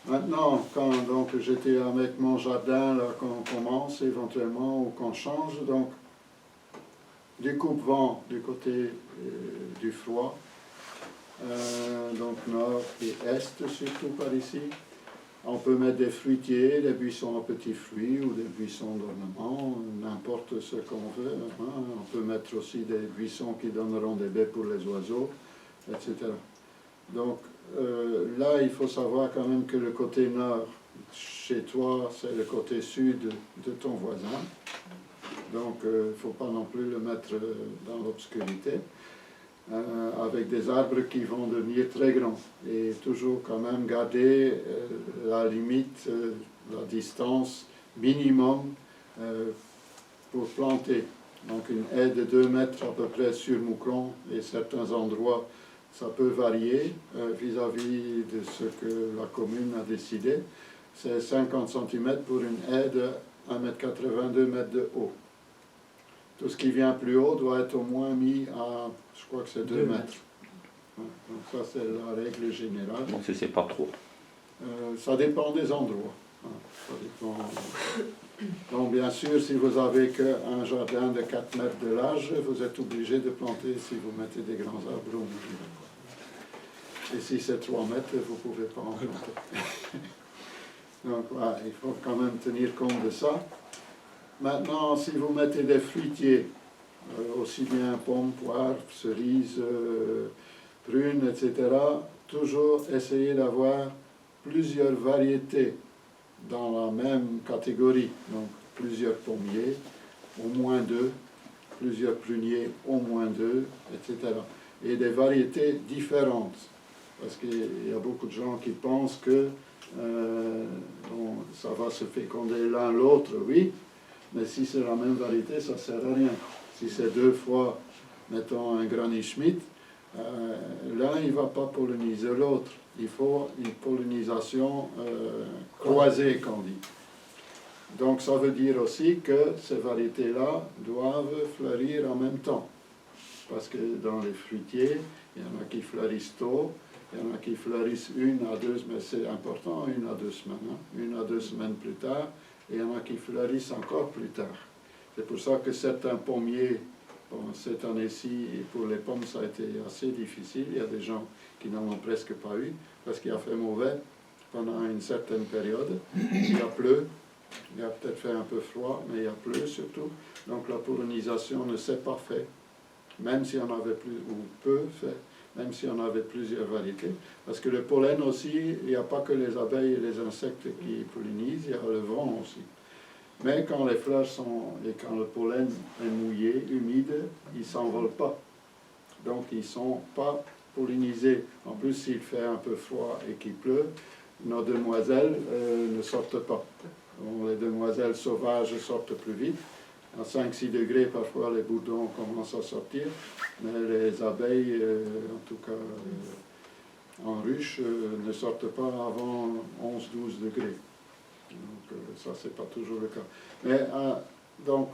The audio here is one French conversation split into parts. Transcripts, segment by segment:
Maintenant, quand donc j'étais avec mon jardin, là, qu'on commence éventuellement ou qu'on change, donc du coupe-vent du côté du froid, donc nord et est surtout par ici. On peut mettre des fruitiers, des buissons à petits fruits ou des buissons d'ornement, n'importe ce qu'on veut. Hein. On peut mettre aussi des buissons qui donneront des baies pour les oiseaux, etc. Donc là, il faut savoir quand même que le côté nord, chez toi, c'est le côté sud de ton voisin. Donc il ne faut pas non plus le mettre dans l'obscurité. Avec des arbres qui vont devenir très grands et toujours quand même garder la limite, la distance minimum pour planter. Donc une haie de 2 mètres à peu près sur Moucron et certains endroits ça peut varier vis-à-vis de ce que la commune a décidé. C'est 50 cm pour une haie de 1,80 m, 2 mètres de haut. Tout ce qui vient plus haut doit être au moins mis à, je crois que c'est 2 mètres. Donc ça c'est la règle générale. Donc c'est pas trop. Ça dépend des endroits. Ça dépend. Donc bien sûr, si vous avez qu'un jardin de 4 mètres de large, vous êtes obligé de planter si vous mettez des grands arbres au milieu. Et si c'est 3 mètres, vous ne pouvez pas en planter. Donc voilà, il faut quand même tenir compte de ça. Maintenant, si vous mettez des fruitiers, aussi bien pommes, poires, cerises, prunes, etc., toujours essayer d'avoir plusieurs variétés dans la même catégorie. Donc, plusieurs pommiers, au moins 2, plusieurs pruniers, au moins 2, etc. Et des variétés différentes. Parce qu'il y a beaucoup de gens qui pensent que ça va se féconder l'un l'autre, oui. Mais si c'est la même variété, ça ne sert à rien. Si c'est 2 fois, mettons, un Granny Schmidt, l'un, il ne va pas polliniser l'autre. Il faut une pollinisation croisée, qu'on dit. Donc ça veut dire aussi que ces variétés-là doivent fleurir en même temps. Parce que dans les fruitiers, il y en a qui fleurissent tôt, il y en a qui fleurissent 1 à 2, mais c'est important, 1 à 2 semaines. Hein, 1 à 2 semaines plus tard, et il y en a qui fleurissent encore plus tard. C'est pour ça que certains pommiers, bon, cette année-ci, pour les pommes, ça a été assez difficile. Il y a des gens qui n'en ont presque pas eu, parce qu'il a fait mauvais pendant une certaine période. Il y a plu, il a peut-être fait un peu froid, mais il y a plu surtout. Donc la pollinisation ne s'est pas faite, même s'il y en avait plus, ou peu fait, même s'il y en avait plusieurs variétés. Parce que le pollen aussi, il n'y a pas que les abeilles et les insectes qui pollinisent, il y a le vent aussi. Mais quand les fleurs sont, et quand le pollen est mouillé, humide, ils ne s'envolent pas. Donc ils ne sont pas pollinisés. En plus, s'il fait un peu froid et qu'il pleut, nos demoiselles ne sortent pas. Bon, les demoiselles sauvages sortent plus vite. À 5-6 degrés, parfois, les bourdons commencent à sortir. Mais les abeilles, en tout cas en ruche, ne sortent pas avant 11-12 degrés. Donc ça, c'est pas toujours le cas. Mais donc,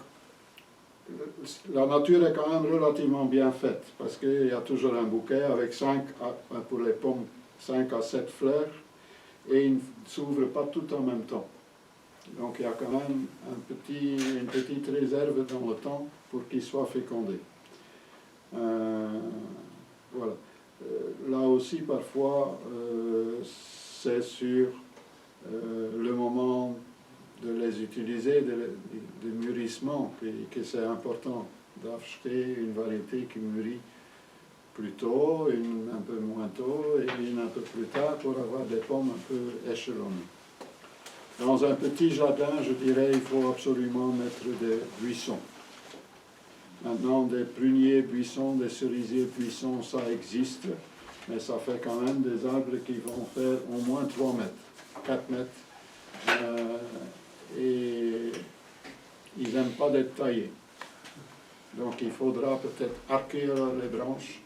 la nature est quand même relativement bien faite, parce qu'il y a toujours un bouquet avec pour les pommes, 5 à 7 fleurs, et ils ne s'ouvrent pas toutes en même temps. Donc il y a quand même une petite réserve dans le temps pour qu'ils soient fécondés. Voilà. Là aussi, parfois, c'est sur le moment de les utiliser, de mûrissement, que c'est important d'acheter une variété qui mûrit plus tôt, une un peu moins tôt et une un peu plus tard pour avoir des pommes un peu échelonnées. Dans un petit jardin, je dirais, il faut absolument mettre des buissons. Maintenant, des pruniers buissons, des cerisiers buissons, ça existe, mais ça fait quand même des arbres qui vont faire au moins 3 mètres, 4 mètres. Et ils n'aiment pas d'être taillés. Donc il faudra peut-être arquer les branches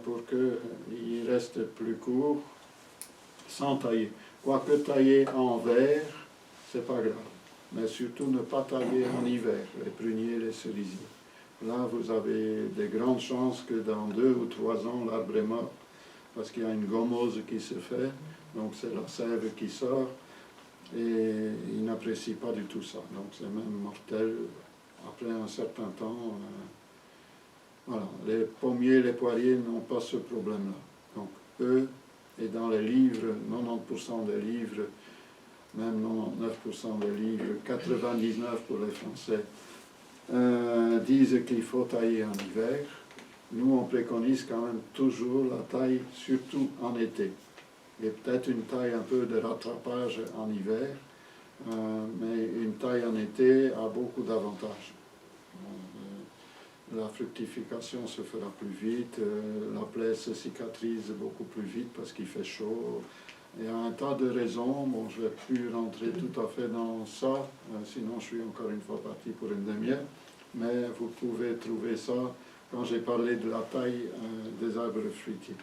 pour qu'ils restent plus courts sans tailler. Quoique tailler en verre, c'est pas grave. Mais surtout ne pas tailler en hiver, les pruniers, les cerisiers. Là, vous avez de grandes chances que dans 2 ou 3 ans, l'arbre est mort, parce qu'il y a une gommose qui se fait, Donc c'est la sève qui sort et ils n'apprécient pas du tout ça. Donc c'est même mortel après un certain temps. Voilà, les pommiers, les poiriers n'ont pas ce problème-là. Donc eux, et dans les livres, 90% des livres, même 99% des livres, 99% pour les Français, disent qu'il faut tailler en hiver. Nous, on préconise quand même toujours la taille, surtout en été. Et peut-être une taille un peu de rattrapage en hiver, mais une taille en été a beaucoup d'avantages. La fructification se fera plus vite, la plaie se cicatrise beaucoup plus vite parce qu'il fait chaud. Il y a un tas de raisons, bon, je ne vais plus rentrer tout à fait dans ça, sinon je suis encore une fois parti pour une demi-heure, mais vous pouvez trouver ça quand j'ai parlé de la taille des arbres fruitiers.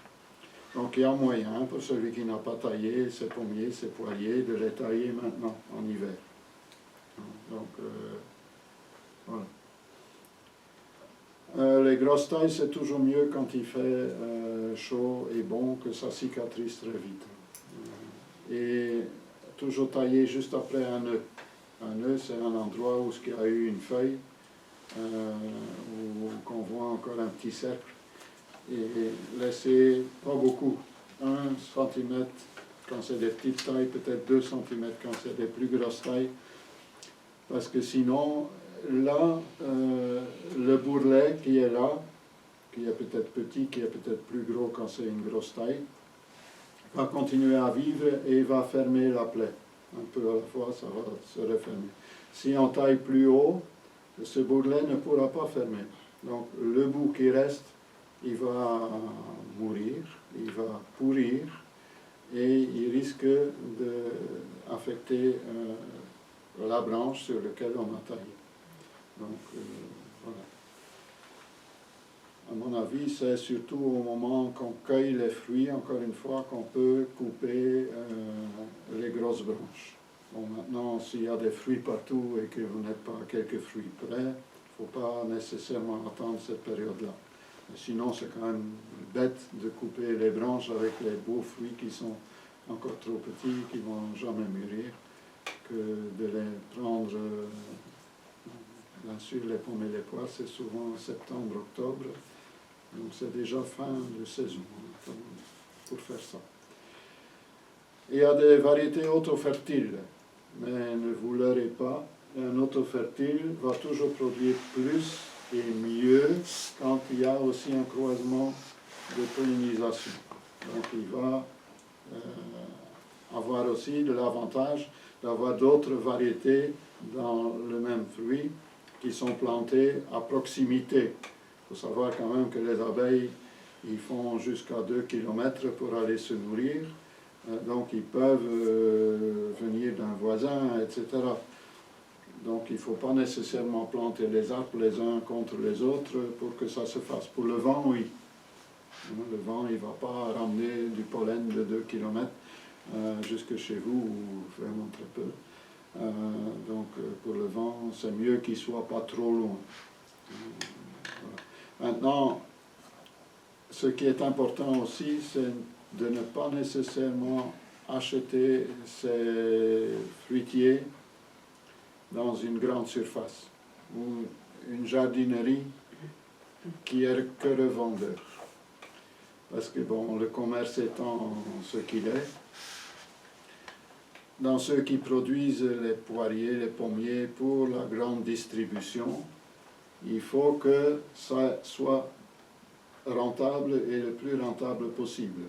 Donc il y a moyen pour celui qui n'a pas taillé ses pommiers, ses poiriers, de les tailler maintenant, en hiver. Donc voilà. Les grosses tailles, c'est toujours mieux quand il fait chaud et bon, que ça cicatrise très vite. Et toujours tailler juste après un nœud. Un nœud, c'est un endroit où il y a eu une feuille, où qu'on voit encore un petit cercle. Et laisser pas beaucoup, 1 cm quand c'est des petites tailles, peut-être 2 cm quand c'est des plus grosses tailles, parce que sinon, là, le bourrelet qui est là, qui est peut-être petit, qui est peut-être plus gros quand c'est une grosse taille, va continuer à vivre et va fermer la plaie. Un peu à la fois, ça va se refermer. Si on taille plus haut, ce bourrelet ne pourra pas fermer. Donc le bout qui reste, il va mourir, il va pourrir et il risque d'affecter la branche sur laquelle on a taillé. Donc voilà. À mon avis, c'est surtout au moment qu'on cueille les fruits, encore une fois, qu'on peut couper les grosses branches. Bon, maintenant, s'il y a des fruits partout et que vous n'êtes pas à quelques fruits près, il ne faut pas nécessairement attendre cette période-là. Sinon, c'est quand même bête de couper les branches avec les beaux fruits qui sont encore trop petits, qui ne vont jamais mûrir, que de les prendre, bien sûr, les pommes et les pois, c'est souvent septembre, octobre, donc c'est déjà fin de saison pour faire ça. Il y a des variétés autofertiles, mais ne vous leurrez pas, un autofertile va toujours produire plus et mieux quand il y a aussi un croisement de pollinisation. Donc il va avoir aussi de l'avantage d'avoir d'autres variétés dans le même fruit qui sont plantées à proximité. Il faut savoir quand même que les abeilles, ils font jusqu'à 2 km pour aller se nourrir, donc ils peuvent venir d'un voisin, etc. Donc il ne faut pas nécessairement planter les arbres les uns contre les autres pour que ça se fasse. Pour le vent, oui. Le vent, il ne va pas ramener du pollen de 2 km jusque chez vous, ou vraiment très peu. Donc pour le vent, c'est mieux qu'il ne soit pas trop loin. Voilà. Maintenant, ce qui est important aussi, c'est de ne pas nécessairement acheter ces fruitiers dans une grande surface ou une jardinerie qui est que revendeur. Parce que bon, le commerce étant ce qu'il est, dans ceux qui produisent les poiriers, les pommiers pour la grande distribution, il faut que ça soit rentable et le plus rentable possible.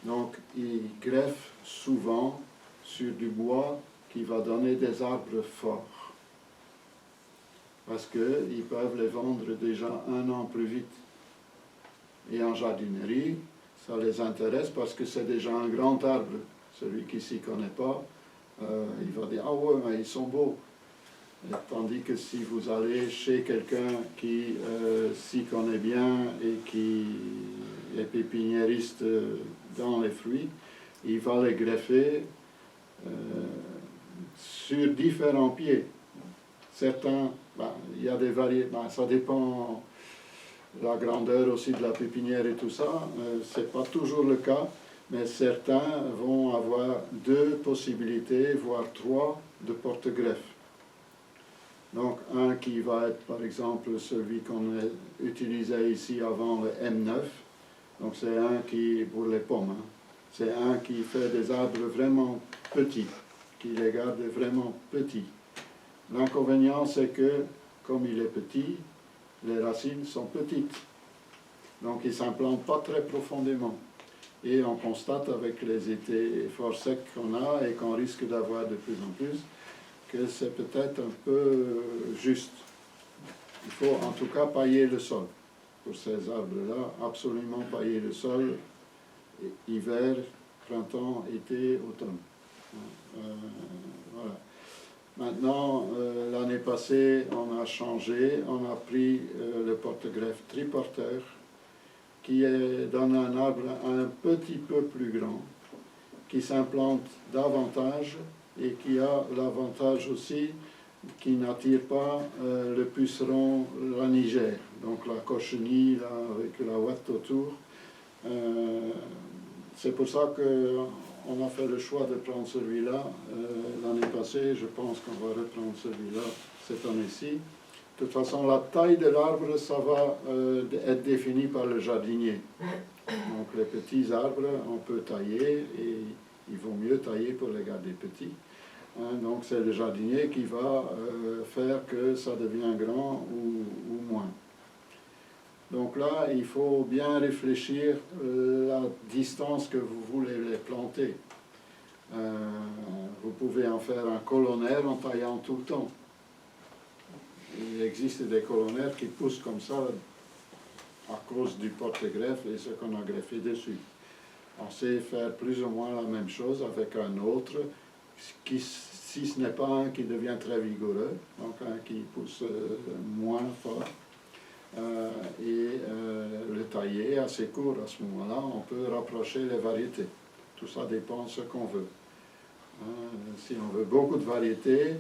Donc ils greffent souvent sur du bois qui va donner des arbres forts. Parce qu'ils peuvent les vendre déjà 1 an plus vite. Et en jardinerie, ça les intéresse parce que c'est déjà un grand arbre. Celui qui ne s'y connaît pas, il va dire « Ah ouais, mais ils sont beaux ». Tandis que si vous allez chez quelqu'un qui s'y connaît bien et qui est pépiniériste dans les fruits, il va les greffer sur différents pieds. Certains, il y a des variétés, ça dépend de la grandeur aussi de la pépinière et tout ça, c'est pas toujours le cas, mais certains vont avoir 2 possibilités, voire 3 de porte-greffe. Donc un qui va être par exemple celui qu'on a utilisé ici avant, le M9, donc c'est un qui, pour les pommes, hein, c'est un qui fait des arbres vraiment petits, qui les garde vraiment petits. L'inconvénient c'est que, comme il est petit, les racines sont petites, donc il ne s'implante pas très profondément. Et on constate avec les étés fort secs qu'on a et qu'on risque d'avoir de plus en plus, que c'est peut-être un peu juste. Il faut en tout cas pailler le sol. Pour ces arbres-là, absolument pailler le sol, hiver, printemps, été, automne. Voilà. Maintenant, l'année passée, on a changé, on a pris le porte-greffe triporteur, qui donne un arbre un petit peu plus grand, qui s'implante davantage et qui a l'avantage aussi qui n'attire pas le puceron lanigère, donc la cochenille là, avec la ouate autour. C'est pour ça qu'on a fait le choix de prendre celui-là l'année passée. Je pense qu'on va reprendre celui-là cette année-ci. De toute façon, la taille de l'arbre, ça va être défini par le jardinier. Donc les petits arbres, on peut tailler et il vaut mieux tailler pour les garder petits. Donc c'est le jardinier qui va faire que ça devient grand ou moins. Donc là, il faut bien réfléchir la distance que vous voulez les planter. Vous pouvez en faire un colonnaire en taillant tout le temps. Il existe des colonnaires qui poussent comme ça à cause du porte-greffe et ce qu'on a greffé dessus. On sait faire plus ou moins la même chose avec un autre, si ce n'est pas un qui devient très vigoureux, donc un qui pousse moins fort, et le tailler assez court. À ce moment-là, on peut rapprocher les variétés. Tout ça dépend de ce qu'on veut. Si on veut beaucoup de variétés,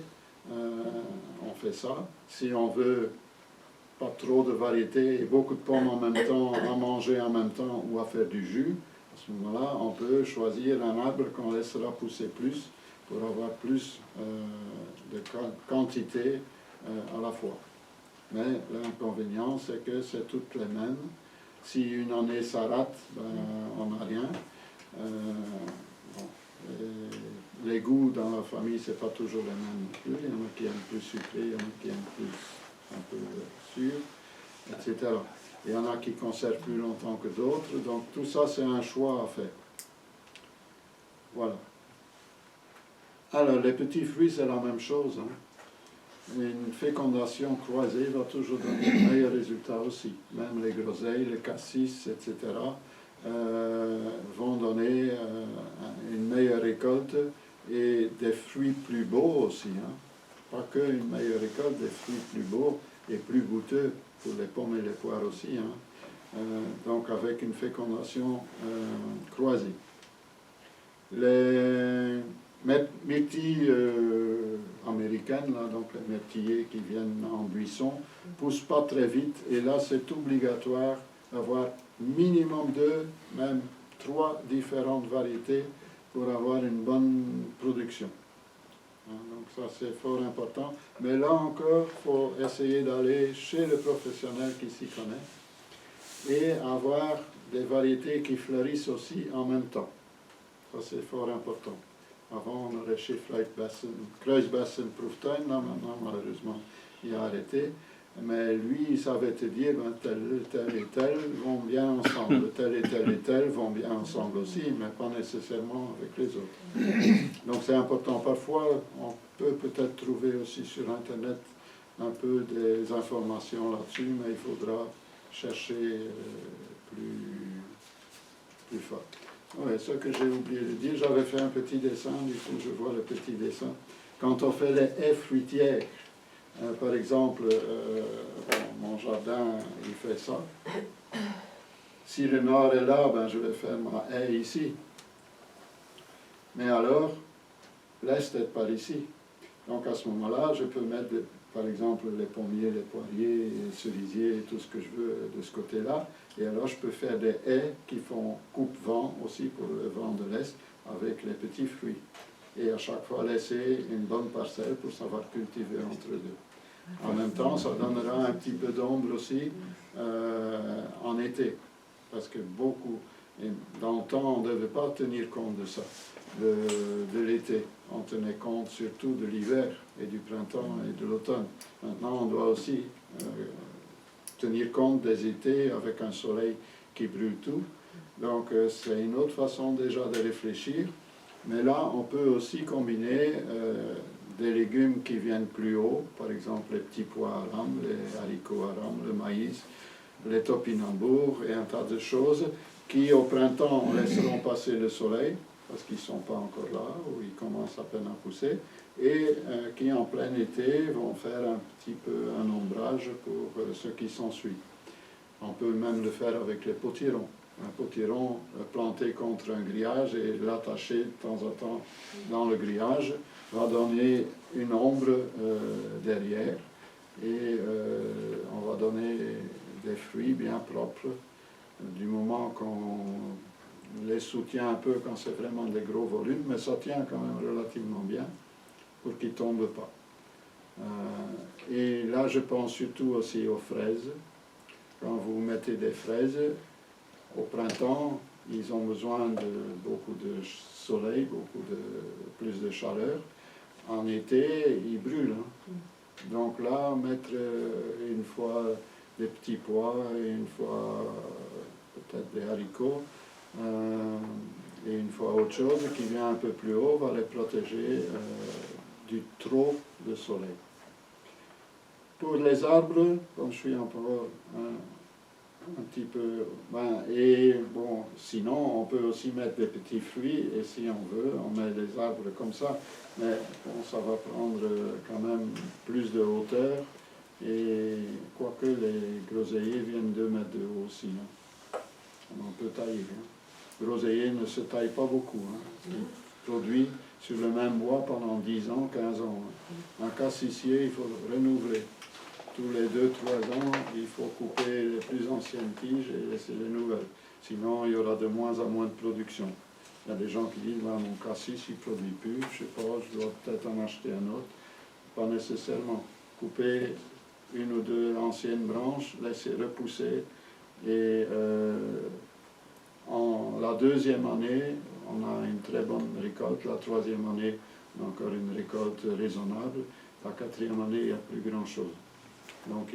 on fait ça. Si on veut pas trop de variétés et beaucoup de pommes en même temps, à manger en même temps ou à faire du jus, à ce moment-là, on peut choisir un arbre qu'on laissera pousser plus pour avoir plus de quantité à la fois. Mais l'inconvénient, c'est que c'est toutes les mêmes. Si une année ça rate, ben, on n'a rien. Bon. Les goûts dans la famille, c'est pas toujours les mêmes non plus. Il y en a qui aiment plus sucré, il y en a qui aiment plus un peu sûr, etc. Il y en a qui conservent plus longtemps que d'autres. Donc tout ça, c'est un choix à faire. Voilà. Alors, les petits fruits, c'est la même chose. Hein. Une fécondation croisée va toujours donner de meilleurs résultats aussi. Même les groseilles, les cassis, etc. Vont donner une meilleure récolte et des fruits plus beaux aussi. Hein. Pas que une meilleure récolte, des fruits plus beaux et plus goûteux pour les pommes et les poires aussi. Hein. Donc avec une fécondation croisée. Les myrtilles américaines, là, donc les myrtillers qui viennent en buisson, ne poussent pas très vite et là c'est obligatoire d'avoir minimum 2, même 3 différentes variétés pour avoir une bonne production. Donc ça c'est fort important. Mais là encore, il faut essayer d'aller chez le professionnel qui s'y connaît et avoir des variétés qui fleurissent aussi en même temps. Ça c'est fort important. Avant on aurait chez Kreuzbessen-Prouftijn, là maintenant malheureusement il a arrêté. Mais lui, il savait te dire, ben, tel et tel vont bien ensemble, tel et tel vont bien ensemble aussi, mais pas nécessairement avec les autres. Donc c'est important. Parfois, on peut peut-être trouver aussi sur Internet un peu des informations là-dessus, mais il faudra chercher plus fort. Oui, ce que j'ai oublié de dire, j'avais fait un petit dessin, du coup je vois le petit dessin. Quand on fait les haies fruitières, par exemple, mon jardin, il fait ça. Si le nord est là, ben, je vais faire ma haie ici. Mais alors, l'est est par ici. Donc à ce moment-là, je peux mettre, par exemple, les pommiers, les poiriers, les cerisiers, tout ce que je veux de ce côté-là. Et alors je peux faire des haies qui font coupe-vent aussi pour le vent de l'Est avec les petits fruits. Et à chaque fois laisser une bonne parcelle pour savoir cultiver entre deux. En même temps, ça donnera un petit peu d'ombre aussi en été. Parce que beaucoup, dans le temps, on ne devait pas tenir compte de ça, de l'été. On tenait compte surtout de l'hiver et du printemps et de l'automne. Maintenant, on doit aussi tenir compte des étés avec un soleil qui brûle tout. Donc, c'est une autre façon déjà de réfléchir. Mais là, on peut aussi combiner des légumes qui viennent plus haut, par exemple les petits pois à rame, les haricots à rame, le maïs, les topinambours et un tas de choses qui, au printemps, laisseront passer le soleil, parce qu'ils ne sont pas encore là, ou ils commencent à peine à pousser, et qui, en plein été, vont faire un petit peu un ombrage pour ce qui s'ensuit. On peut même le faire avec les potirons. Un potiron planté contre un grillage et l'attacher de temps en temps dans le grillage va donner une ombre derrière et on va donner des fruits bien propres du moment qu'on les soutient un peu quand c'est vraiment des gros volumes, mais ça tient quand même relativement bien pour qu'ils ne tombent pas. Et là je pense surtout aussi aux fraises. Quand vous mettez des fraises, au printemps, ils ont besoin de beaucoup de soleil, plus de chaleur. En été, ils brûlent. Hein. Donc là, mettre une fois des petits pois, et une fois peut-être des haricots, et une fois autre chose qui vient un peu plus haut, va les protéger du trop de soleil. Pour les arbres, comme je suis encore un petit peu, et bon, sinon on peut aussi mettre des petits fruits, et si on veut, on met des arbres comme ça, mais bon, ça va prendre quand même plus de hauteur, et quoique les groseilliers viennent 2 mètres de haut aussi, hein. On peut tailler. Hein. Le groseillier ne se taille pas beaucoup, hein. Il produit sur le même bois pendant 10 ans, 15 ans. Hein. Un cassissier, il faut renouveler. Tous les 2-3 ans, il faut couper les plus anciennes tiges et laisser les nouvelles. Sinon, il y aura de moins en moins de production. Il y a des gens qui disent, mon cassis, il ne produit plus, je ne sais pas, je dois peut-être en acheter un autre. Pas nécessairement. Couper 1 ou 2 anciennes branches, laisser repousser. Et la 2e année, on a une très bonne récolte. La 3e année, on a encore une récolte raisonnable. La 4e année, il n'y a plus grand-chose. Donc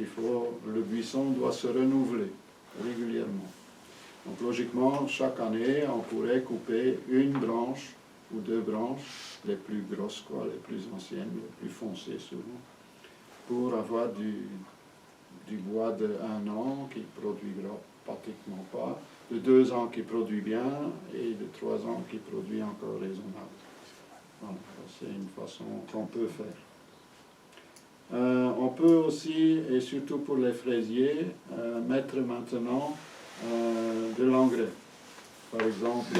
le buisson doit se renouveler régulièrement. Donc logiquement, chaque année, on pourrait couper 1 branche ou 2 branches, les plus grosses, les plus anciennes, les plus foncées souvent, pour avoir du bois de 1 an qui produira pratiquement pas, de 2 ans qui produit bien et de 3 ans qui produit encore raisonnable. Voilà, c'est une façon qu'on peut faire. On peut aussi, et surtout pour les fraisiers, mettre maintenant de l'engrais. Par exemple,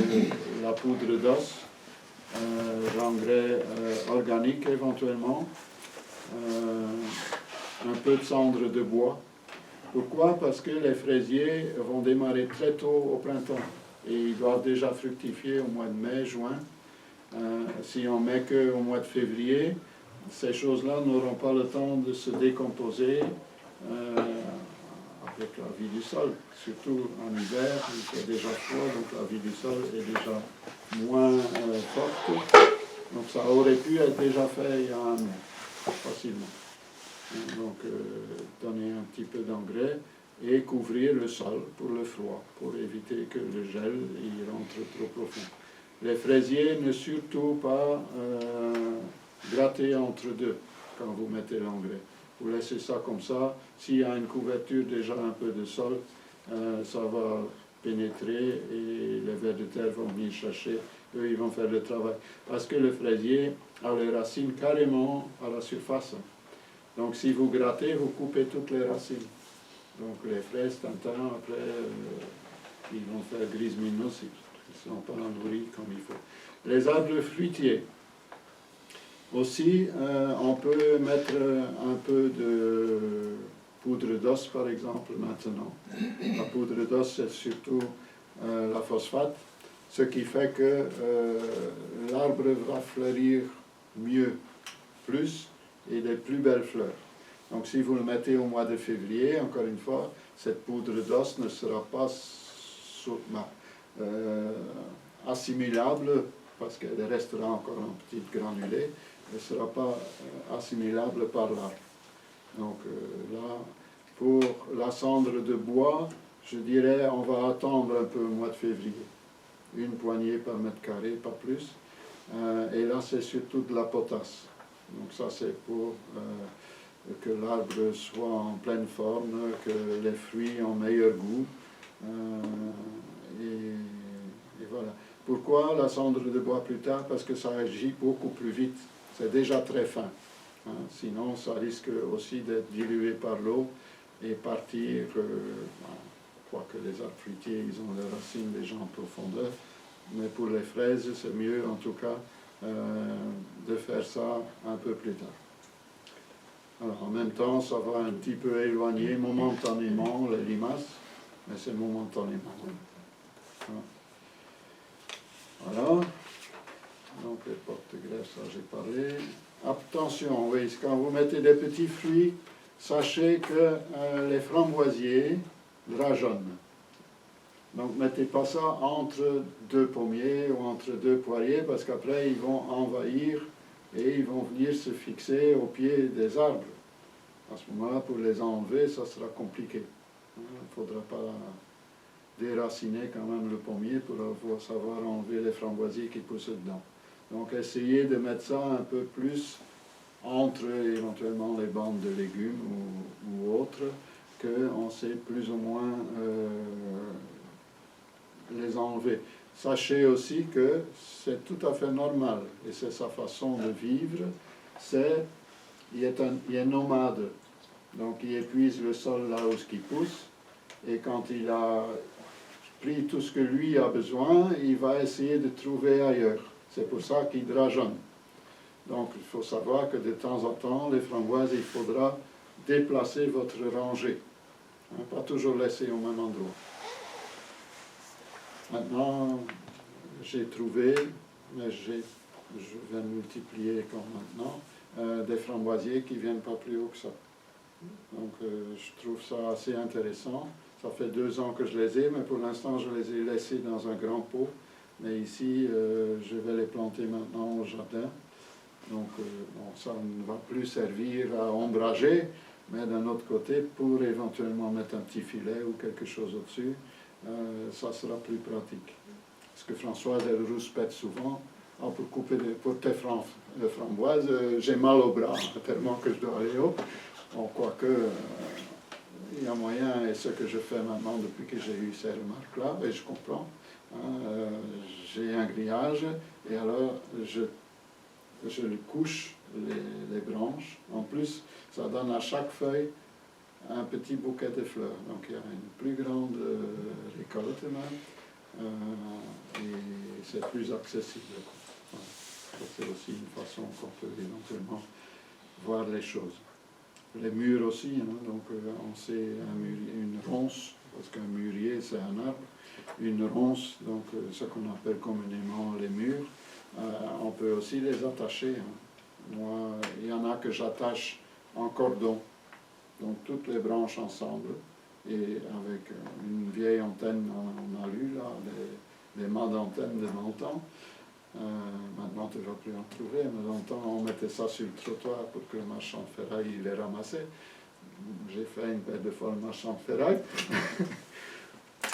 la poudre d'os, l'engrais organique éventuellement, un peu de cendre de bois. Pourquoi? Parce que les fraisiers vont démarrer très tôt au printemps et ils doivent déjà fructifier au mois de mai, juin. Si on met qu'au mois de février, ces choses-là n'auront pas le temps de se décomposer avec la vie du sol. Surtout en hiver, il fait déjà froid, donc la vie du sol est déjà moins forte. Donc ça aurait pu être déjà fait il y a 1 an, facilement. Donc donner un petit peu d'engrais et couvrir le sol pour le froid, pour éviter que le gel y rentre trop profond. Les fraisiers ne surtout pas gratter entre deux quand vous mettez l'engrais. Vous laissez ça comme ça. S'il y a une couverture déjà un peu de sol, ça va pénétrer et les vers de terre vont venir chercher. Eux, ils vont faire le travail. Parce que le fraisier a les racines carrément à la surface. Donc si vous grattez, vous coupez toutes les racines. Donc les fraises, Tintin, après, ils vont faire grise mine aussi. Ils ne sont pas nourris comme il faut. Les arbres fruitiers. Aussi, on peut mettre un peu de poudre d'os, par exemple, maintenant. La poudre d'os, c'est surtout la phosphate, ce qui fait que l'arbre va fleurir mieux, plus, et des plus belles fleurs. Donc si vous le mettez au mois de février, encore une fois, cette poudre d'os ne sera pas assimilable, parce qu'elle restera encore en petite granulée, elle ne sera pas assimilable par l'arbre. Donc là, pour la cendre de bois, je dirais on va attendre un peu au mois de février. Une poignée par mètre carré, pas plus. Et là, c'est surtout de la potasse. Donc ça, c'est pour que l'arbre soit en pleine forme, que les fruits ont meilleur goût. Et voilà. Pourquoi la cendre de bois plus tard? Parce que ça agit beaucoup plus vite. C'est déjà très fin. Sinon, ça risque aussi d'être dilué par l'eau et partir. Quoique les arbres fruitiers, ils ont les racines déjà en profondeur. Mais pour les fraises, c'est mieux en tout cas de faire ça un peu plus tard. Alors, en même temps, ça va un petit peu éloigner momentanément les limaces, mais c'est momentanément. Voilà. Donc les porte-greffes, ça j'ai parlé. Attention, oui, quand vous mettez des petits fruits, sachez que les framboisiers drageonnent. Donc mettez pas ça entre deux pommiers ou entre deux poiriers, parce qu'après ils vont envahir et ils vont venir se fixer au pied des arbres. À ce moment-là, pour les enlever, ça sera compliqué. Il ne faudra pas déraciner quand même le pommier pour savoir enlever les framboisiers qui poussent dedans. Donc essayez de mettre ça un peu plus entre éventuellement les bandes de légumes ou autres, qu'on sait plus ou moins les enlever. Sachez aussi que c'est tout à fait normal, et c'est sa façon de vivre, il est nomade. Donc il épuise le sol là où il pousse, et quand il a pris tout ce que lui a besoin, il va essayer de trouver ailleurs. C'est pour ça qu'il drageonne. Donc il faut savoir que de temps en temps, les framboises, il faudra déplacer votre rangée. Pas toujours laisser au même endroit. Maintenant, j'ai trouvé, mais je vais multiplier comme maintenant, des framboisiers qui ne viennent pas plus haut que ça. Donc je trouve ça assez intéressant. Ça fait 2 ans que je les ai, mais pour l'instant je les ai laissés dans un grand pot. Mais ici, je vais les planter maintenant au jardin. Donc bon, ça ne va plus servir à ombrager, mais d'un autre côté, pour éventuellement mettre un petit filet ou quelque chose au-dessus, ça sera plus pratique. Parce que Françoise, elle rouspète souvent. Ah, pour couper pour tes framboises, j'ai mal au bras, tellement que je dois aller haut. Bon, quoique, il y a moyen, et ce que je fais maintenant depuis que j'ai eu ces remarques-là, et je comprends, j'ai un grillage, et alors je lui couche les branches. En plus, ça donne à chaque feuille un petit bouquet de fleurs. Donc il y a une plus grande récolte même, et c'est plus accessible. Voilà. C'est aussi une façon qu'on peut éventuellement voir les choses. Les murs aussi, donc on sait une ronce, parce qu'un mûrier c'est un arbre, une ronce, donc ce qu'on appelle communément les murs, on peut aussi les attacher. Moi, il y en a que j'attache en cordon, donc toutes les branches ensemble, et avec une vieille antenne en alu, là, des mâts d'antenne de longtemps. Maintenant, tu ne vas plus en trouver, mais longtemps, on mettait ça sur le trottoir pour que le marchand de ferraille il les ramassait. J'ai fait une paire de fois le marchand de ferraille.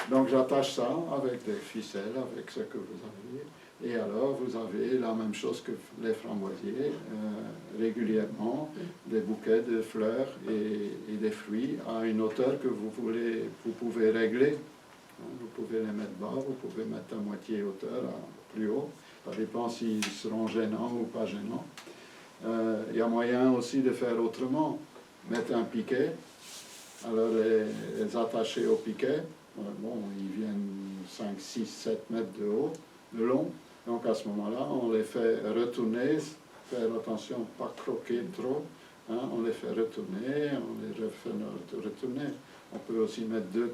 Donc, j'attache ça avec des ficelles, avec ce que vous avez. Et alors, vous avez la même chose que les framboisiers, régulièrement, des bouquets de fleurs et des fruits à une hauteur que vous pouvez régler. Vous pouvez les mettre bas, vous pouvez mettre à moitié hauteur, plus haut. Ça dépend s'ils seront gênants ou pas gênants. Il y a moyen aussi de faire autrement. Mettre un piquet, alors les attacher au piquet. Bon, ils viennent 5, 6, 7 mètres de haut, de long. Donc à ce moment-là, on les fait retourner faire attention, pas croquer trop. Hein, on les fait retourner, on les refait retourner. On peut aussi mettre 2-3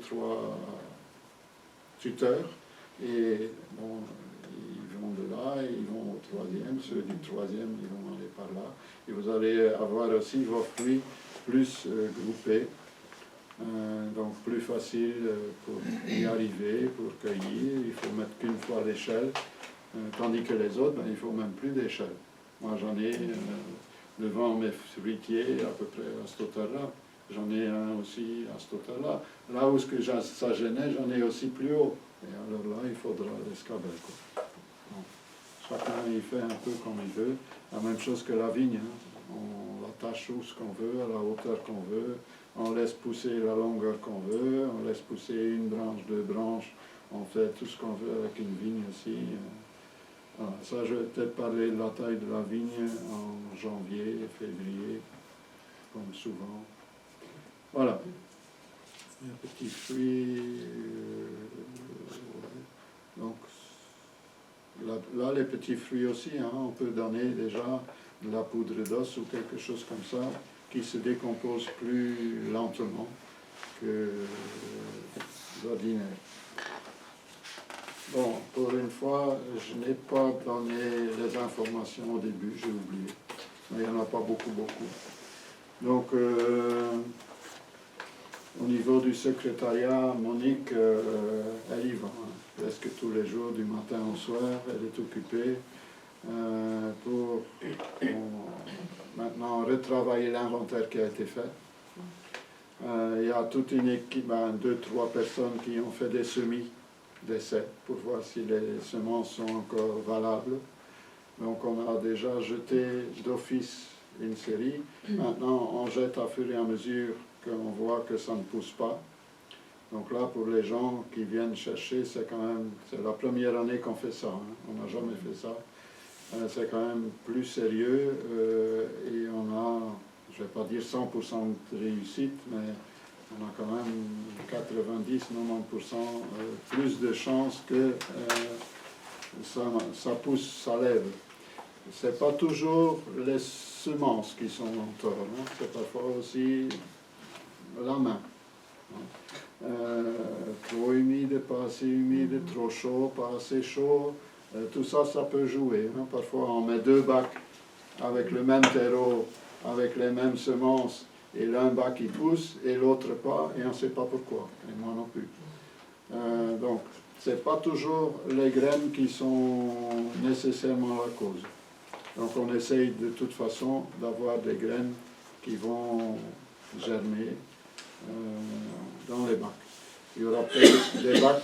tuteurs et bon, ils vont de là et ils vont au troisième. Ceux du troisième, ils vont aller par là. Et vous allez avoir aussi vos fruits plus groupés. Donc plus facile pour y arriver, pour cueillir. Il faut mettre qu'une fois l'échelle, tandis que les autres, ben, il ne faut même plus d'échelle. Moi j'en ai devant mes fruitiers à peu près à cette hauteur-là. J'en ai un aussi à cette hauteur-là. Là où ça gênait, j'en ai aussi plus haut. Et alors là, il faudra l'escabelle. Chacun il fait un peu comme il veut. La même chose que la vigne. Hein. On l'attache où ce qu'on veut, à la hauteur qu'on veut. On laisse pousser la longueur qu'on veut. On laisse pousser une branche, 2 branches. On fait tout ce qu'on veut avec une vigne aussi. Voilà. Ça, je vais peut-être parler de la taille de la vigne en janvier, février, comme souvent. Voilà. Un petit fruit. Donc, là, les petits fruits aussi, hein, on peut donner déjà de la poudre d'os ou quelque chose comme ça qui se décompose plus lentement que l'ordinaire. Bon, pour une fois, je n'ai pas donné les informations au début, j'ai oublié. Mais il n'y en a pas beaucoup. Donc, au niveau du secrétariat, Monique, elle y va. Hein. Presque tous les jours, du matin au soir, elle est occupée pour maintenant retravailler l'inventaire qui a été fait. Il y a toute une équipe, 2-3 personnes qui ont fait des semis d'essai pour voir si les semences sont encore valables. Donc on a déjà jeté d'office une série. Maintenant on jette à fur et à mesure qu'on voit que ça ne pousse pas. Donc là, pour les gens qui viennent chercher, c'est la première année qu'on fait ça. Hein. On n'a jamais fait ça. C'est quand même plus sérieux et on a, je ne vais pas dire 100% de réussite, mais on a quand même 90-90% plus de chances que ça pousse, ça lève. Ce n'est pas toujours les semences qui sont en tort, hein. C'est parfois aussi la main. Trop humide, pas assez humide, trop chaud, pas assez chaud, tout ça, ça peut jouer. Hein. Parfois, on met 2 bacs avec le même terreau, avec les mêmes semences, et l'un bac il pousse et l'autre pas, et on ne sait pas pourquoi, et moi non plus. Donc, ce n'est pas toujours les graines qui sont nécessairement la cause. Donc, on essaye de toute façon d'avoir des graines qui vont germer dans les bacs. Il y aura peut-être des bacs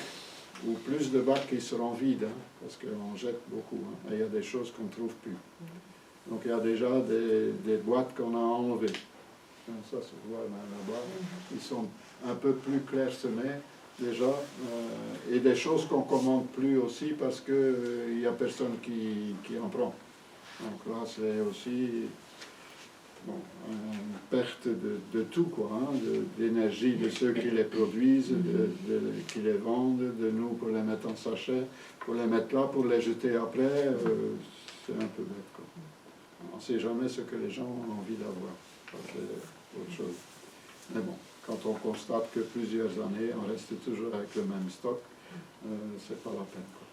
ou plus de bacs qui seront vides, hein, parce qu'on jette beaucoup, hein, et il y a des choses qu'on ne trouve plus. Donc il y a déjà des boîtes qu'on a enlevées. Ça se voit là-bas. Ils sont un peu plus clairsemés déjà, et des choses qu'on ne commande plus aussi parce qu'il n'y a personne qui en prend. Donc là c'est aussi une perte de tout, quoi, hein, d'énergie de ceux qui les produisent, qui les vendent, de nous pour les mettre en sachet, pour les mettre là, pour les jeter après, c'est un peu bête, quoi. On ne sait jamais ce que les gens ont envie d'avoir, c'est autre chose. Mais bon, quand on constate que plusieurs années, on reste toujours avec le même stock, c'est pas la peine, quoi.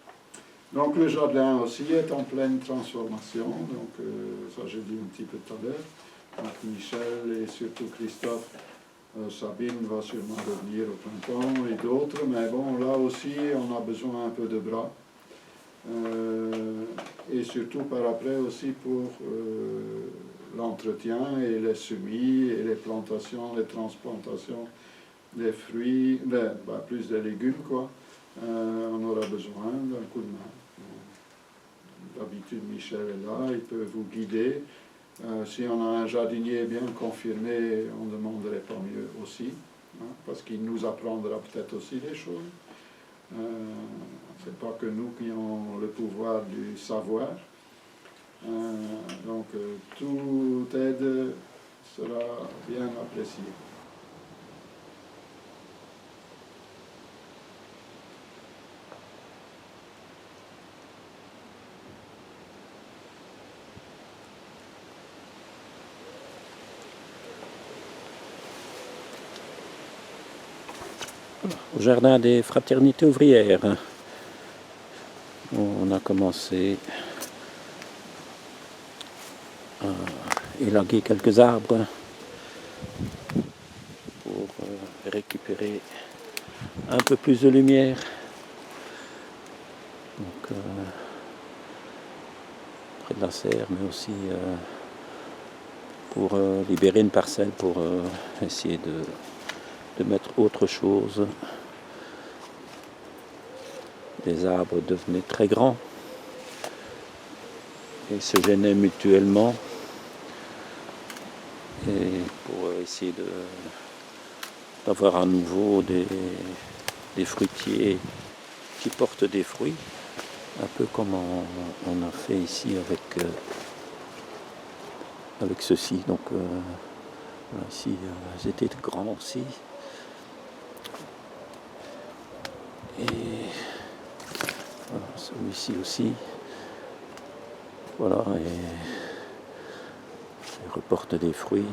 Donc le jardin aussi est en pleine transformation, donc ça j'ai dit un petit peu tout à l'heure. Donc Michel et surtout Christophe, Sabine va sûrement revenir au printemps et d'autres, mais bon, là aussi on a besoin un peu de bras. Et surtout par après aussi pour l'entretien et les semis et les plantations, les transplantations des fruits, plus des légumes, quoi. On aura besoin d'un coup de main. D'habitude Michel est là, il peut vous guider. Si on a un jardinier bien confirmé, on ne demanderait pas mieux aussi, hein, parce qu'il nous apprendra peut-être aussi des choses. C'est pas que nous qui avons le pouvoir du savoir. Donc toute aide sera bien appréciée. au jardin des fraternités ouvrières. On a commencé à élaguer quelques arbres pour récupérer un peu plus de lumière. Donc, près de la serre, mais aussi pour libérer une parcelle pour essayer de mettre autre chose. Les arbres devenaient très grands et se gênaient mutuellement. Et pour essayer d'avoir à nouveau des fruitiers qui portent des fruits, un peu comme on a fait ici avec ceci. Donc ici, ils étaient grands aussi. Et voilà, celui-ci aussi. Voilà, et il reporte des fruits.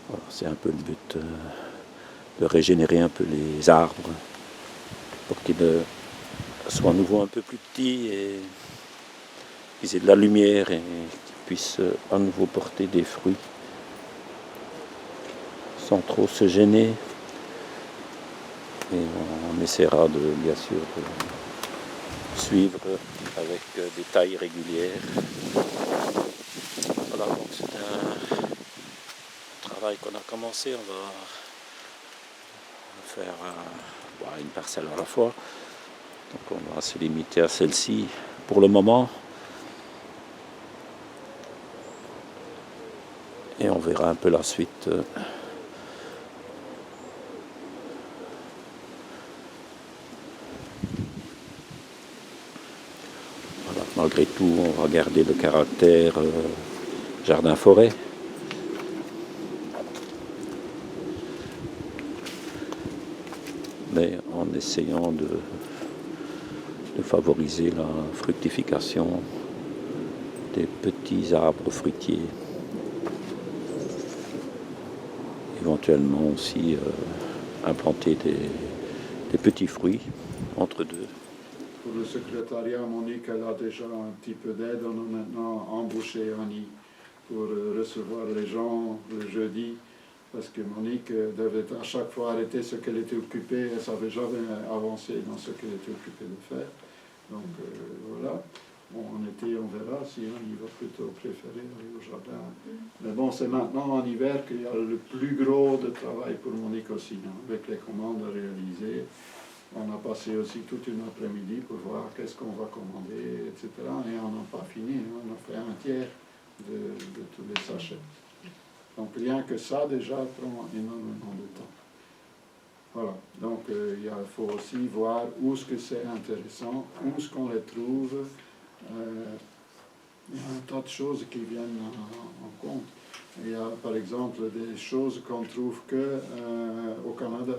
Voilà, c'est un peu le but de régénérer un peu les arbres pour qu'ils soient à nouveau un peu plus petits et qu'ils aient de la lumière et qu'ils puissent à nouveau porter des fruits sans trop se gêner. Et on essaiera bien sûr de suivre avec des tailles régulières. Voilà, donc c'est un travail qu'on a commencé. On va faire une parcelle à la fois. Donc on va se limiter à celle-ci pour le moment. Et on verra un peu la suite. Voilà, malgré tout, on va garder le caractère jardin-forêt. Mais en essayant de favoriser la fructification des petits arbres fruitiers. Éventuellement aussi implanter des petits fruits entre deux. Pour le secrétariat, Monique, elle a déjà un petit peu d'aide. On a maintenant embauché Annie pour recevoir les gens le jeudi. Parce que Monique devait à chaque fois arrêter ce qu'elle était occupée, elle ne savait jamais avancer dans ce qu'elle était occupée de faire. Donc voilà, bon, en été on verra si on y va plutôt préférer aller au jardin. Mais bon, c'est maintenant en hiver qu'il y a le plus gros de travail pour Monique aussi, hein, avec les commandes à réaliser. On a passé aussi toute une après-midi pour voir qu'est-ce qu'on va commander, etc. Et on n'a pas fini, hein, on a fait un tiers de tous les sachets. Donc rien que ça déjà prend énormément de temps. Voilà, donc il faut aussi voir où est-ce que c'est intéressant, où est-ce qu'on les trouve. Il y a un tas de choses qui viennent en compte. Il y a par exemple des choses qu'on trouve que au Canada.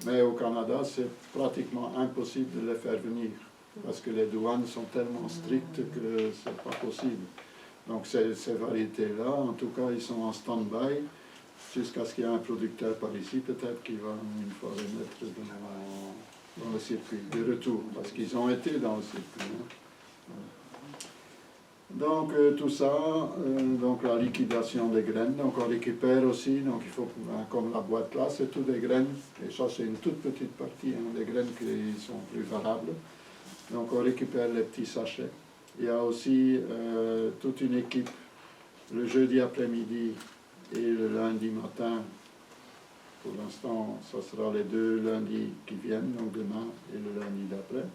Mais au Canada, c'est pratiquement impossible de les faire venir, parce que les douanes sont tellement strictes que c'est pas possible. Donc ces variétés-là, en tout cas, ils sont en stand-by jusqu'à ce qu'il y ait un producteur par ici, peut-être qui va une fois les mettre dans le circuit de retour, parce qu'ils ont été dans le circuit. Hein. Donc tout ça, donc la liquidation des graines, donc on récupère aussi, donc il faut, comme la boîte là, c'est tout des graines, et ça c'est une toute petite partie, hein, des graines qui sont plus valables. Donc on récupère les petits sachets. Il y a aussi toute une équipe le jeudi après-midi et le lundi matin. Pour l'instant, ça sera les deux lundis qui viennent, donc demain et le lundi d'après,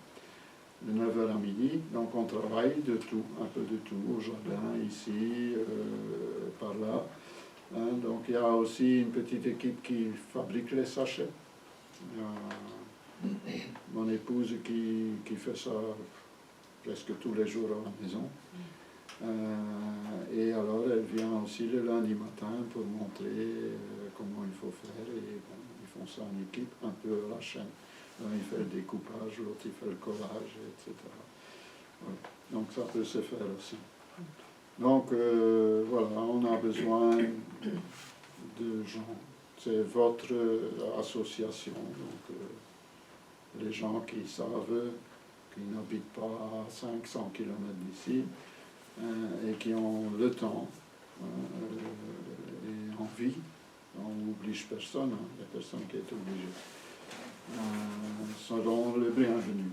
de 9h à midi. Donc on travaille de tout, un peu de tout, au jardin, ici, par là. Hein, donc il y a aussi une petite équipe qui fabrique les sachets. Mon épouse qui fait ça presque tous les jours à la maison. Et alors elle vient aussi le lundi matin pour montrer comment il faut faire. Et bon, ils font ça en équipe, un peu à la chaîne. L'un il fait le découpage, l'autre il fait le collage, etc. Ouais. Donc ça peut se faire aussi. Donc voilà, on a besoin de gens c'est votre association. Donc, les gens qui savent, qui n'habitent pas à 500 km d'ici, et qui ont le temps et envie, on n'oblige personne, hein, il n'y a personne qui est obligé, seront les bienvenus.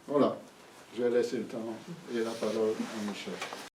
Voilà, je vais laisser le temps et la parole à Michel.